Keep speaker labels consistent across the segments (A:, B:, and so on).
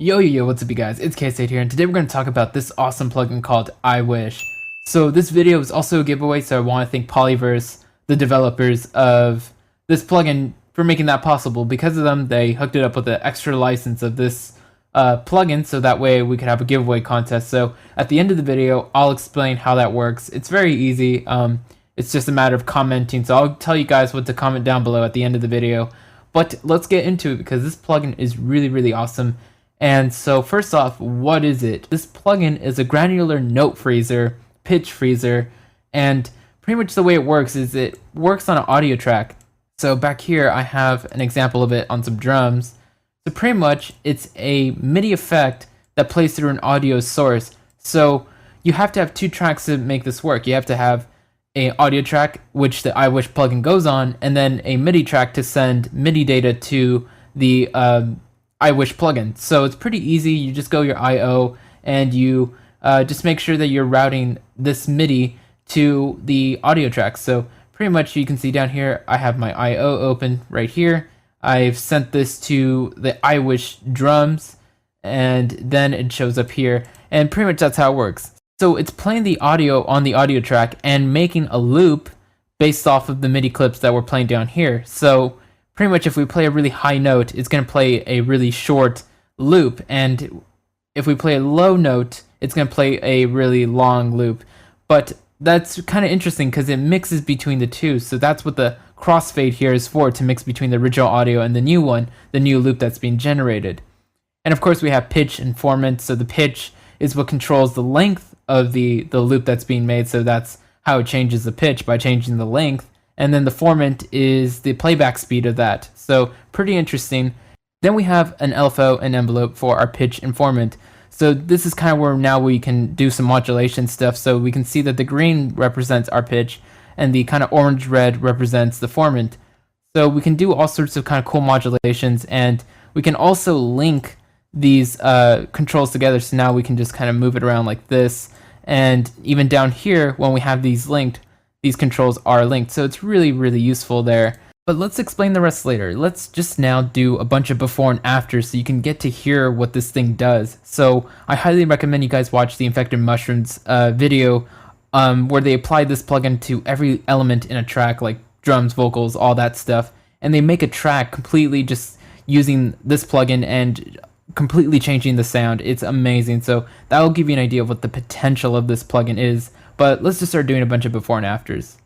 A: Yo, what's up you guys, it's K-State here, and today we're going to talk about this awesome plugin called iWish. So this video is also a giveaway, so I want to thank Polyverse, the developers of this plugin, for making that possible. Because of them, they hooked it up with an extra license of this plugin, so that way we could have a giveaway contest. So at the end of the video, I'll explain how that works. It's very easy, it's just a matter of commenting, so I'll tell you guys what to comment down below at the end of the video. But let's get into it, because this plugin is really awesome. And so first off, what is it? This plugin is a granular note freezer, pitch freezer, and pretty much the way it works is it works on an audio track. So back here I have an example of it on some drums. So pretty much it's a MIDI effect that plays through an audio source. So you have to have two tracks to make this work. You have to have an audio track which the iWish plugin goes on, and then a MIDI track to send MIDI data to the iWish plugin. So it's pretty easy. You just go your I/O and you just make sure that you're routing this MIDI to the audio track. So pretty much you can see down here I have my I/O open right here. I've sent this to the iWish drums, and then it shows up here, and pretty much that's how it works. So it's playing the audio on the audio track and making a loop based off of the MIDI clips that we're playing down here. So pretty much if we play a really high note, it's going to play a really short loop, and if we play a low note, it's going to play a really long loop. But that's kind of interesting because it mixes between the two, so that's what the crossfade here is for, to mix between the original audio and the new one, the new loop that's being generated. And of course we have pitch and formant. So the pitch is what controls the length of the loop that's being made, so that's how it changes the pitch, by changing the length. And then the formant is the playback speed of that. So pretty interesting. Then we have an LFO and envelope for our pitch and formant. So this is kind of where now we can do some modulation stuff. So we can see that the green represents our pitch and the kind of orange-red represents the formant. So we can do all sorts of kind of cool modulations, and we can also link these controls together. So now we can just kind of move it around like this. And even down here, when we have these linked, these controls are linked, so it's really useful there. But let's explain the rest later. Let's just now do a bunch of before and after so you can get to hear what this thing does. So I highly recommend you guys watch the Infected Mushrooms video where they apply this plugin to every element in a track, like drums, vocals, all that stuff, and they make a track completely just using this plugin and completely changing the sound. It's amazing. So that will give you an idea of what the potential of this plugin is. But let's just start doing a bunch of before and afters.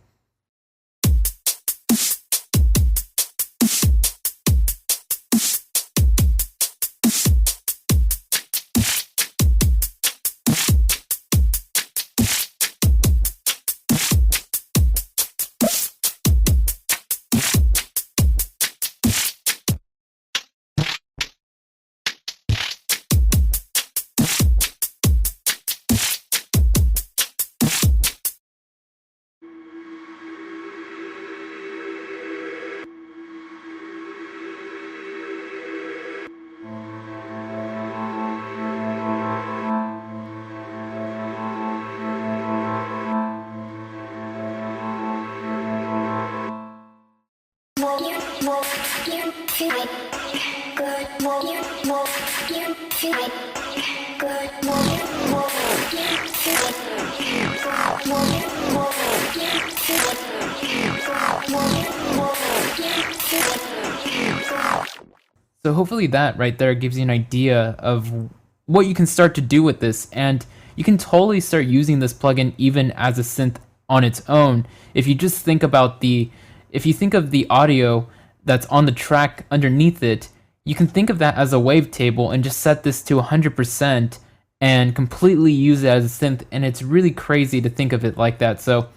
A: So hopefully that right there gives you an idea of what you can start to do with this, and you can totally start using this plugin even as a synth on its own. If you just think about if you think of the audio that's on the track underneath it, you can think of that as a wavetable and just set this to 100% and completely use it as a synth, and it's really crazy to think of it like that. So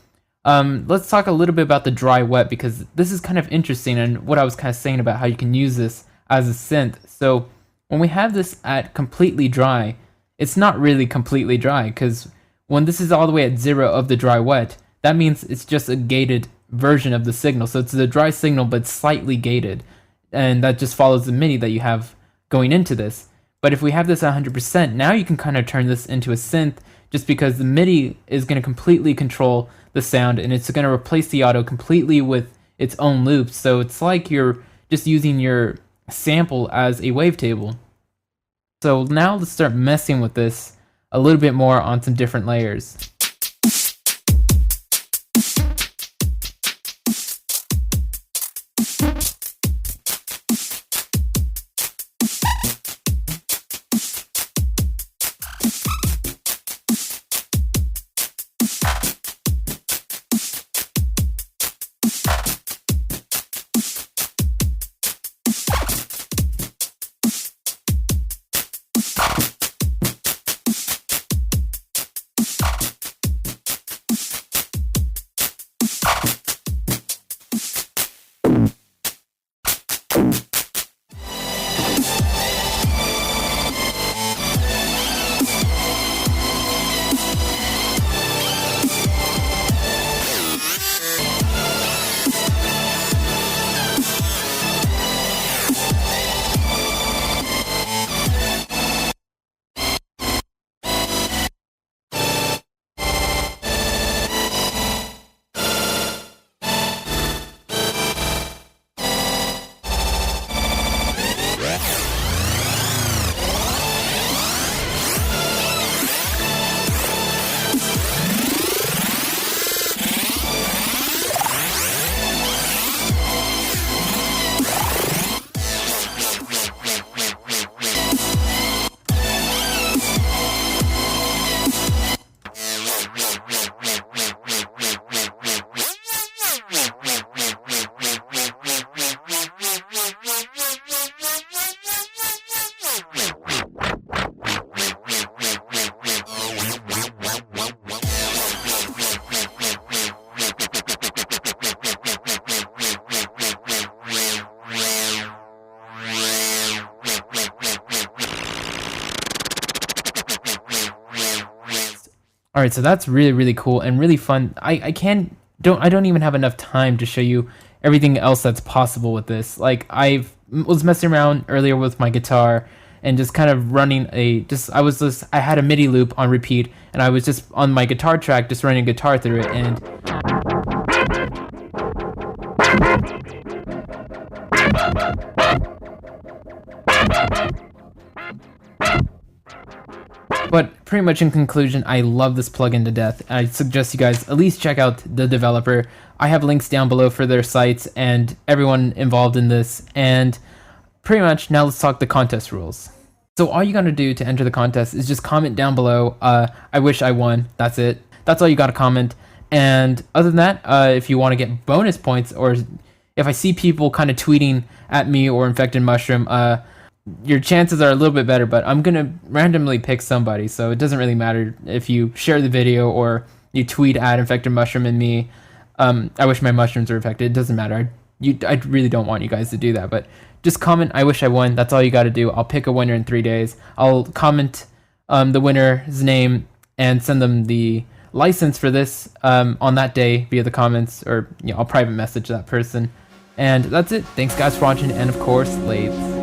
A: let's talk a little bit about the dry wet, because this is kind of interesting, and what I was kind of saying about how you can use this as a synth. So when we have this at completely dry, it's not really completely dry, because when this is all the way at 0 of the dry wet, that means it's just a gated version of the signal. So it's the dry signal but slightly gated, and that just follows the MIDI that you have going into this. But if we have this at 100%, now you can kind of turn this into a synth, just because the MIDI is going to completely control the sound, and it's going to replace the auto completely with its own loops. So it's like you're just using your sample as a wavetable. So now let's start messing with this a little bit more on some different layers. All right, so that's really, really cool and really fun. I don't even have enough time to show you everything else that's possible with this. Like I was messing around earlier with my guitar and just kind of running I had a MIDI loop on repeat, and I was just on my guitar track just running guitar through it. And but pretty much in conclusion, I love this plugin to death. I suggest you guys at least check out the developer. I have links down below for their sites and everyone involved in this. And pretty much now let's talk the contest rules. So all you gotta do to enter the contest is just comment down below, I wish I won. That's it. That's all you gotta comment. And other than that, if you want to get bonus points, or if I see people kind of tweeting at me or Infected Mushroom, your chances are a little bit better, but I'm gonna randomly pick somebody, so it doesn't really matter if you share the video or you tweet at Infected Mushroom and me. I wish my mushrooms were infected. It doesn't matter. I really don't want you guys to do that, but just comment I wish I won. That's all you got to do. I'll pick a winner in 3 days. I'll comment the winner's name and send them the license for this on that day via the comments, or I'll private message that person. And that's it. Thanks guys for watching, and of course, Lathes.